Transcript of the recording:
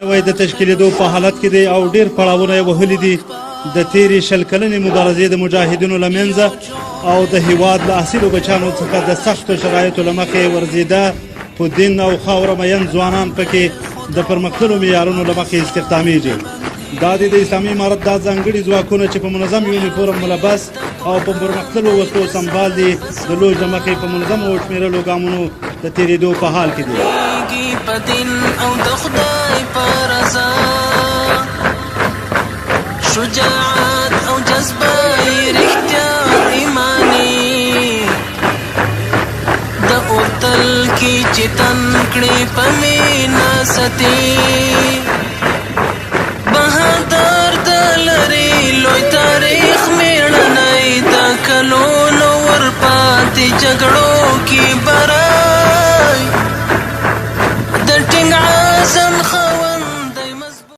وای د تشکیلېدو په حالت کې دی او ډیر پړاوونه یې وهلي دي د تیرې شل کلنې مبارزې د مجاهدینو له منځه او د هیواد له اصیلو بچیانو څخه د سختو شرایطو له مخې ورزیده په دین او خاوره مین ځوانان پکې د پرمختللو معیارونو له مخې استخدامیږي. دا د اسلامي امارت دا ځانګړي ځواکونه چې په منظم یونیفورم ملبس او په پرمختللو وسلو سمبال دي د لوج له مخې په منظمو وشمېرلو ګامونو د تېرېدو په حال کې دي. شجاعت او جذبه رښتیا ایمانی د اوتل کی چتن کړي پمینا ستی بهادر دلري لوی تاریخ میړنای د کلونو ور پاتې جګړو